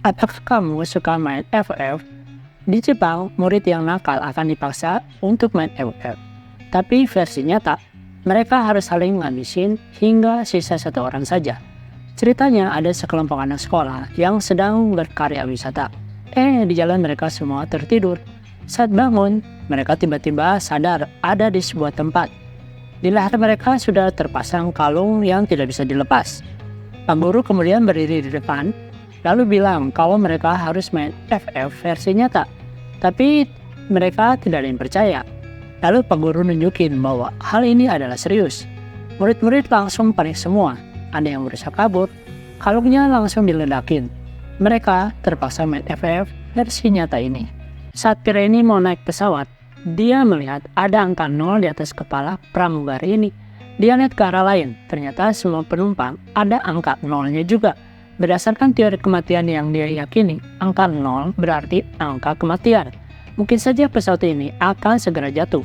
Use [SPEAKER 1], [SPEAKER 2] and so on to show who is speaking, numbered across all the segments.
[SPEAKER 1] Apakah kamu suka main FF? Di Jepang, murid yang nakal akan dipaksa untuk main FF. Tapi versi nyata, mereka harus saling ngabisin hingga sisa satu orang saja. Ceritanya ada sekelompok anak sekolah yang sedang berkarya wisata. Di jalan mereka semua tertidur. Saat bangun, mereka tiba-tiba sadar ada di sebuah tempat. Di leher mereka sudah terpasang kalung yang tidak bisa dilepas. Pak guru kemudian berdiri di depan, lalu bilang kalau mereka harus main FF versi nyata. Tapi mereka tidak ada yang percaya. Lalu Pak guru nunjukin bahwa hal ini adalah serius. Murid-murid langsung panik semua. Ada yang berusaha kabur, kalungnya langsung diledakin. Mereka terpaksa main FF versi nyata ini. Saat pria ini mau naik pesawat, dia melihat ada angka 0 di atas kepala pramugari ini. Dia lihat ke arah lain, ternyata semua penumpang ada angka 0-nya juga. Berdasarkan teori kematian yang dia yakini, angka 0 berarti angka kematian. Mungkin saja pesawat ini akan segera jatuh.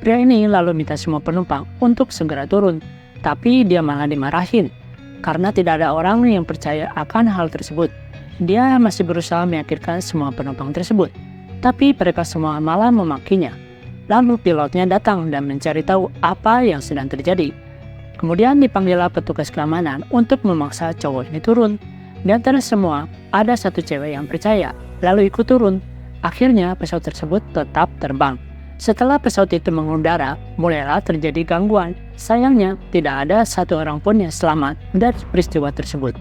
[SPEAKER 1] Pria ini lalu minta semua penumpang untuk segera turun, tapi dia malah dimarahin karena tidak ada orang yang percaya akan hal tersebut. Dia masih berusaha meyakinkan semua penumpang tersebut, tapi mereka semua malah memakinya. Lalu pilotnya datang dan mencari tahu apa yang sedang terjadi. Kemudian dipanggillah petugas keamanan untuk memaksa cowok ini turun. Di antara semua, ada satu cewek yang percaya, lalu ikut turun. Akhirnya pesawat tersebut tetap terbang. Setelah pesawat itu mengudara, mulailah terjadi gangguan. Sayangnya, tidak ada satu orang pun yang selamat dari peristiwa tersebut.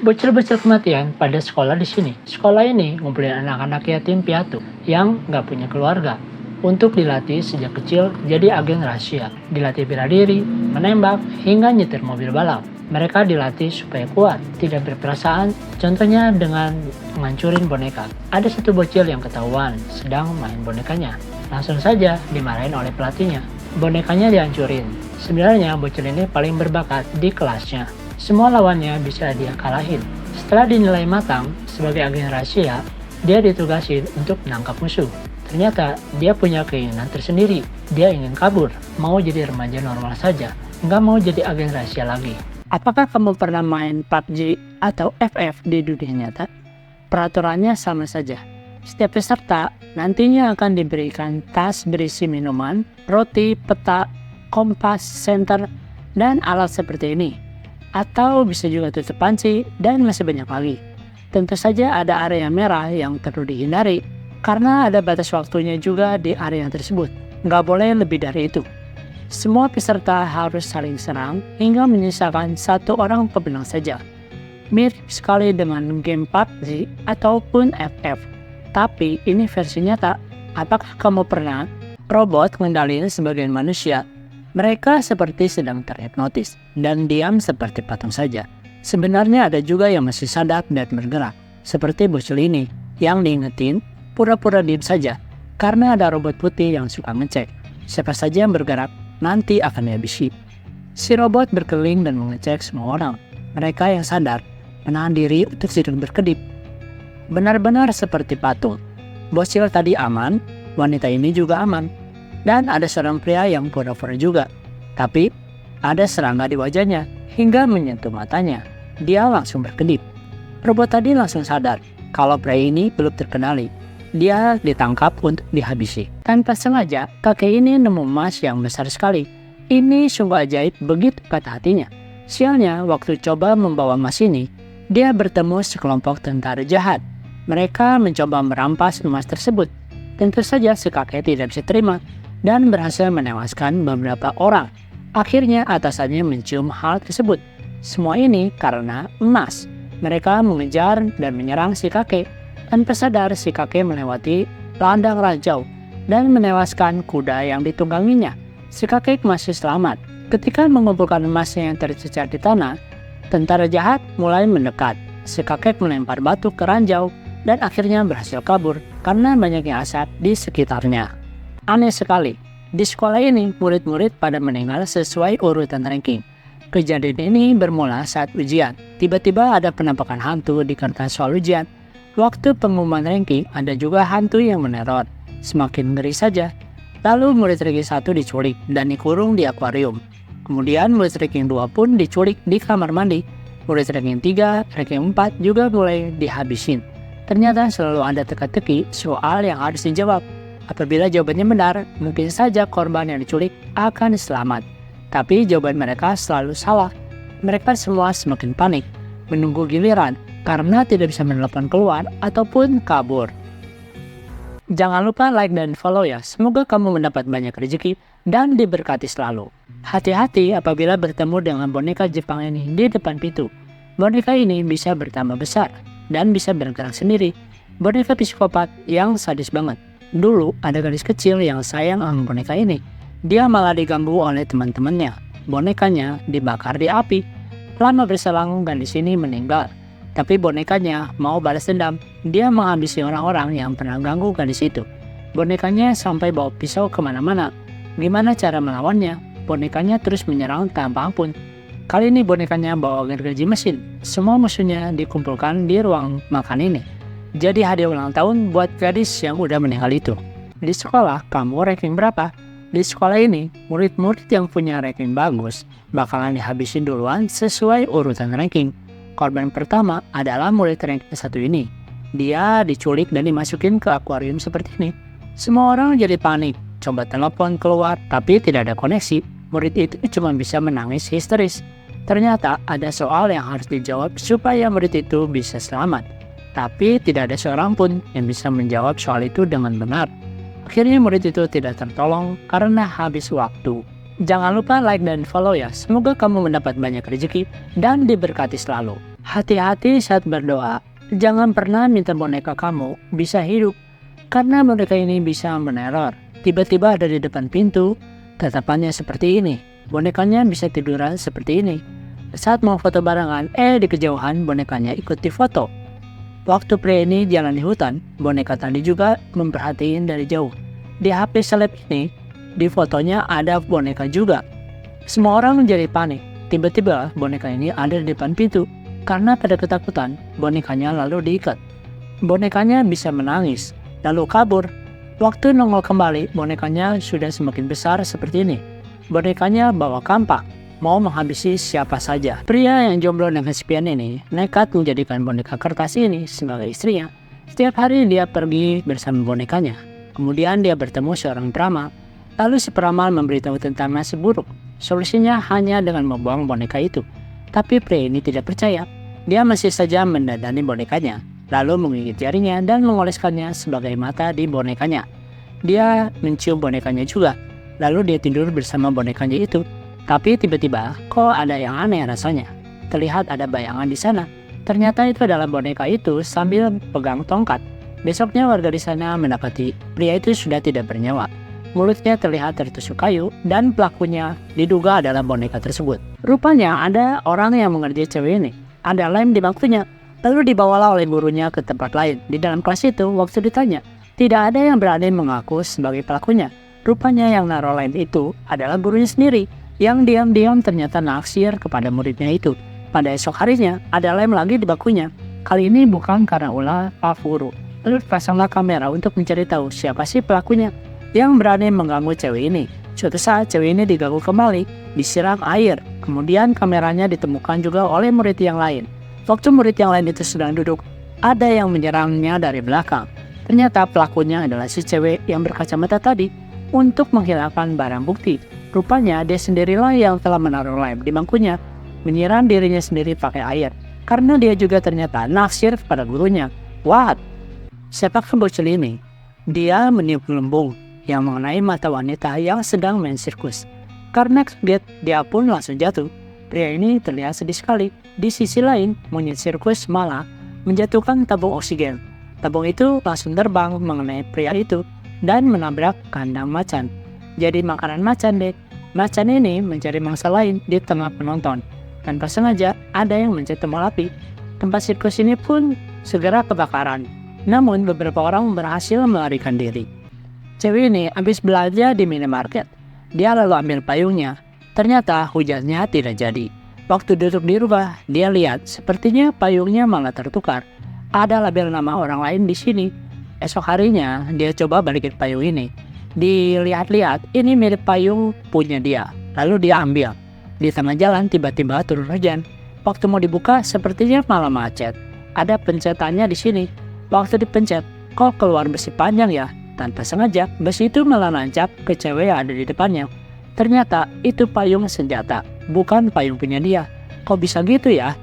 [SPEAKER 1] Bocil-bocil kematian pada sekolah di sini. Sekolah ini ngumpulin anak-anak yatim piatu yang nggak punya keluarga untuk dilatih sejak kecil jadi agen rahasia. Dilatih bela diri, menembak, hingga nyetir mobil balap. Mereka dilatih supaya kuat, tidak berperasaan, contohnya dengan menghancurin boneka. Ada satu bocil yang ketahuan sedang main bonekanya. Langsung saja dimarahin oleh pelatihnya. Bonekanya dihancurin. Sebenarnya bocil ini paling berbakat di kelasnya. Semua lawannya bisa dia kalahin. Setelah dinilai matang sebagai agen rahasia, dia ditugasin untuk menangkap musuh. Ternyata dia punya keinginan tersendiri. Dia ingin kabur, mau jadi remaja normal saja, nggak mau jadi agen rahasia lagi. Apakah kamu pernah main PUBG atau FF di dunia nyata? Peraturannya sama saja. Setiap peserta nantinya akan diberikan tas berisi minuman, roti, peta, kompas, senter, dan alat seperti ini. Atau bisa juga tutup panci, dan masih banyak lagi. Tentu saja ada area merah yang perlu dihindari, karena ada batas waktunya juga di area tersebut. Nggak boleh lebih dari itu. Semua peserta harus saling serang hingga menyisakan satu orang pemenang saja. Mirip sekali dengan game PUBG ataupun FF. Tapi ini versi nyata. Apakah kamu pernah robot mengendalikan sebagian manusia? Mereka seperti sedang terhipnotis dan diam seperti patung saja. Sebenarnya ada juga yang masih sadar dan bergerak. Seperti bocil ini yang diingetin pura-pura diam saja karena ada robot putih yang suka ngecek. Siapa saja yang bergerak nanti akan dihabisi. Si robot berkeliling dan mengecek semua orang. Mereka yang sadar menahan diri untuk tidak berkedip. Benar-benar seperti patung. Bocil tadi aman, wanita ini juga aman. Dan ada seorang pria yang pura-pura juga. Tapi ada serangga di wajahnya hingga menyentuh matanya. Dia langsung berkedip. Robot tadi langsung sadar kalau pria ini belum terkenali. Dia ditangkap untuk dihabisi. Tanpa sengaja, kakek ini nemu emas yang besar sekali. Ini sungguh ajaib, begitu kata hatinya. Sialnya, waktu coba membawa emas ini, dia bertemu sekelompok tentara jahat. Mereka mencoba merampas emas tersebut. Tentu saja si kakek tidak bisa terima dan berhasil menewaskan beberapa orang. Akhirnya atasannya mencium hal tersebut. Semua ini karena emas. Mereka mengejar dan menyerang si kakek. Tanpa sadar si kakek melewati ladang ranjau dan menewaskan kuda yang ditungganginya. Si kakek masih selamat. Ketika mengumpulkan emasnya yang tercecar di tanah, tentara jahat mulai mendekat. Si kakek melempar batu ke ranjau dan akhirnya berhasil kabur karena banyaknya asap di sekitarnya. Aneh sekali, di sekolah ini murid-murid pada meninggal sesuai urutan ranking. Kejadian ini bermula saat ujian. Tiba-tiba ada penampakan hantu di kertas soal ujian. Waktu pengumuman ranking, ada juga hantu yang meneror. Semakin ngeri saja. Lalu murid ranking 1 diculik dan dikurung di akuarium. Kemudian murid ranking 2 pun diculik di kamar mandi. Murid ranking 3, ranking 4 juga mulai dihabisin. Ternyata selalu ada teka-teki soal yang harus dijawab. Apabila jawabannya benar, mungkin saja korban yang diculik akan selamat. Tapi jawaban mereka selalu salah. Mereka semua semakin panik, menunggu giliran karena tidak bisa menelepon keluar ataupun kabur. Jangan lupa like dan follow ya. Semoga kamu mendapat banyak rezeki dan diberkati selalu. Hati-hati apabila bertemu dengan boneka Jepang ini di depan pintu. Boneka ini bisa bertambah besar dan bisa bergerak sendiri. Boneka psikopat yang sadis banget. Dulu ada gadis kecil yang sayang sama boneka ini. Dia malah diganggu oleh teman-temannya. Bonekanya dibakar di api. Lama berselang gadis ini meninggal. Tapi bonekanya mau balas dendam. Dia menghabisi orang-orang yang pernah ganggu gadis itu. Bonekanya sampai bawa pisau kemana-mana. Gimana cara melawannya? Bonekanya terus menyerang tanpa ampun. Kali ini bonekanya bawa gergaji mesin. Semua musuhnya dikumpulkan di ruang makan ini. Jadi hadiah ulang tahun buat gadis yang udah meninggal itu. Di sekolah, kamu ranking berapa? Di sekolah ini, murid-murid yang punya ranking bagus bakalan dihabisin duluan sesuai urutan ranking. Korban pertama adalah murid ranking 1 ini. Dia diculik dan dimasukin ke akuarium seperti ini. Semua orang jadi panik, coba telepon keluar, tapi tidak ada koneksi. Murid itu cuma bisa menangis histeris. Ternyata ada soal yang harus dijawab supaya murid itu bisa selamat. Tapi tidak ada seorang pun yang bisa menjawab soal itu dengan benar. Akhirnya murid itu tidak tertolong karena habis waktu. Jangan lupa like dan follow ya. Semoga kamu mendapat banyak rezeki dan diberkati selalu. Hati-hati saat berdoa. Jangan pernah minta boneka kamu bisa hidup. Karena boneka ini bisa meneror. Tiba-tiba ada di depan pintu. Tatapannya seperti ini. Bonekanya bisa tiduran seperti ini. Saat mau foto barengan, di kejauhan bonekanya ikut difoto. Waktu pria ini jalan di hutan, boneka tadi juga memperhatiin dari jauh. Di HP seleb ini, di fotonya ada boneka juga. Semua orang menjadi panik. Tiba-tiba boneka ini ada di depan pintu. Karena pada ketakutan, bonekanya lalu diikat. Bonekanya bisa menangis, lalu kabur. Waktu nongol kembali, bonekanya sudah semakin besar seperti ini. Bonekanya bawa kampak, mau menghabisi siapa saja. Pria yang jomblo dan kesepian ini nekat menjadikan boneka kertas ini sebagai istrinya. Setiap hari dia pergi bersama bonekanya. Kemudian dia bertemu seorang peramal. Lalu si peramal memberitahu tentang nasib buruk. Solusinya hanya dengan membuang boneka itu. Tapi pria ini tidak percaya. Dia masih saja mendandani bonekanya, lalu menggigit jarinya dan mengoleskannya sebagai mata di bonekanya. Dia mencium bonekanya juga, lalu dia tidur bersama bonekanya itu. Tapi tiba-tiba, kok ada yang aneh rasanya. Terlihat ada bayangan di sana. Ternyata itu adalah boneka itu sambil pegang tongkat. Besoknya warga di sana mendapati pria itu sudah tidak bernyawa. Mulutnya terlihat tertusuk kayu dan pelakunya diduga adalah boneka tersebut. Rupanya ada orang yang mengerjai cewek ini. Ada lem di bangkunya. Lalu dibawalah oleh gurunya ke tempat lain. Di dalam kelas itu, waktu ditanya, tidak ada yang berani mengaku sebagai pelakunya. Rupanya yang naruh lem itu adalah gurunya sendiri, yang diam-diam ternyata naksir kepada muridnya itu. Pada esok harinya, ada lem lagi di bangkunya. Kali ini bukan karena ulah Pak Guru. Lalu pasanglah kamera untuk mencari tahu siapa sih pelakunya yang berani mengganggu cewek ini. Suatu saat cewek ini diganggu kembali, disiram air. Kemudian kameranya ditemukan juga oleh murid yang lain. Waktu murid yang lain itu sedang duduk, ada yang menyerangnya dari belakang. Ternyata pelakunya adalah si cewek yang berkacamata tadi untuk menghilangkan barang bukti. Rupanya dia sendirilah yang telah menaruh lem di bangkunya, menyiram dirinya sendiri pakai air. Karena dia juga ternyata naksir pada gurunya. What? Siapakah bocil ini? Dia meniup gelembung yang mengenai mata wanita yang sedang main sirkus. Karena kaget, dia pun langsung jatuh. Pria ini terlihat sedih sekali. Di sisi lain, monyet sirkus malah menjatuhkan tabung oksigen. Tabung itu langsung terbang mengenai pria itu dan menabrak kandang macan. Jadi makanan macan deh. Macan ini mencari mangsa lain di tengah penonton. Tanpa sengaja, ada yang mencet tombol api. Tempat sirkus ini pun segera kebakaran. Namun beberapa orang berhasil melarikan diri. Cewek ini habis belanja di minimarket. Dia lalu ambil payungnya. Ternyata hujannya tidak jadi. Waktu duduk di rumah, dia lihat sepertinya payungnya malah tertukar. Ada label nama orang lain di sini. Esok harinya, dia coba balikin payung ini. Dilihat-lihat, ini mirip payung punya dia. Lalu dia ambil. Di tengah jalan tiba-tiba turun hujan. Waktu mau dibuka, sepertinya malah macet. Ada pencetannya di sini. Waktu dipencet, kok keluar besi panjang ya? Tanpa sengaja, besi itu malah nancap ke cewek yang ada di depannya. Ternyata itu payung senjata, bukan payung punya dia. Kok bisa gitu ya?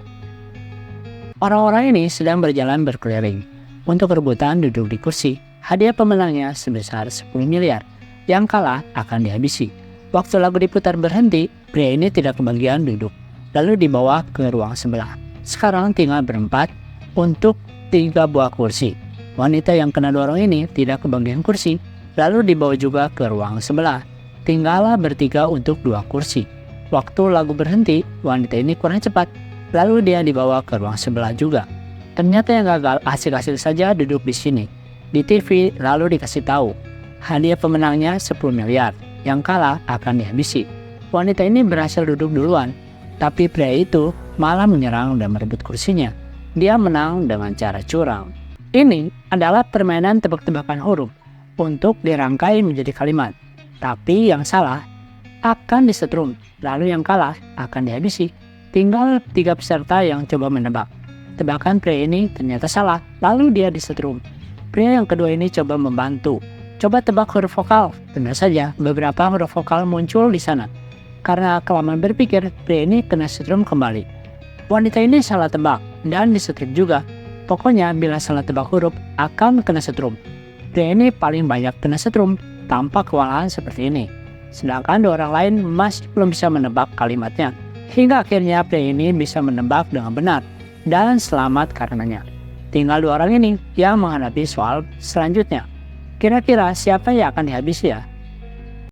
[SPEAKER 1] Orang-orang ini sedang berjalan berkeliling untuk rebutan duduk di kursi. Hadiah pemenangnya sebesar 10 miliar. Yang kalah akan dihabisi. Waktu lagu diputar berhenti, pria ini tidak kebagian duduk, lalu dibawa ke ruang sebelah. Sekarang tinggal berempat untuk 3 buah kursi. Wanita yang kena dorong ini tidak kebagian kursi, lalu dibawa juga ke ruang sebelah. Tinggallah bertiga untuk 2 kursi. Waktu lagu berhenti, wanita ini kurang cepat, lalu dia dibawa ke ruang sebelah juga. Ternyata yang gagal asik-asik saja duduk di sini. Di TV lalu dikasih tahu, hadiah pemenangnya 10 miliar, yang kalah akan dihabisi. Wanita ini berhasil duduk duluan, tapi pria itu malah menyerang dan merebut kursinya. Dia menang dengan cara curang. Ini adalah permainan tebak-tebakan huruf untuk dirangkai menjadi kalimat. Tapi yang salah akan disetrum, lalu yang kalah akan dihabisi. Tinggal 3 peserta yang coba menebak. Tebakan pria ini ternyata salah, lalu dia disetrum. Pria yang kedua ini coba membantu. Coba tebak huruf vokal. Benar saja, beberapa huruf vokal muncul di sana. Karena kelamaan berpikir, pria ini kena setrum kembali. Wanita ini salah tebak dan disetrum juga. Pokoknya bila salah tebak huruf akan kena setrum. Pria ini paling banyak kena setrum tanpa kewalahan seperti ini. Sedangkan 2 orang lain masih belum bisa menebak kalimatnya. Hingga akhirnya pria ini bisa menebak dengan benar dan selamat karenanya. Tinggal 2 orang ini yang menghadapi soal selanjutnya. Kira-kira siapa yang akan dihabisi ya?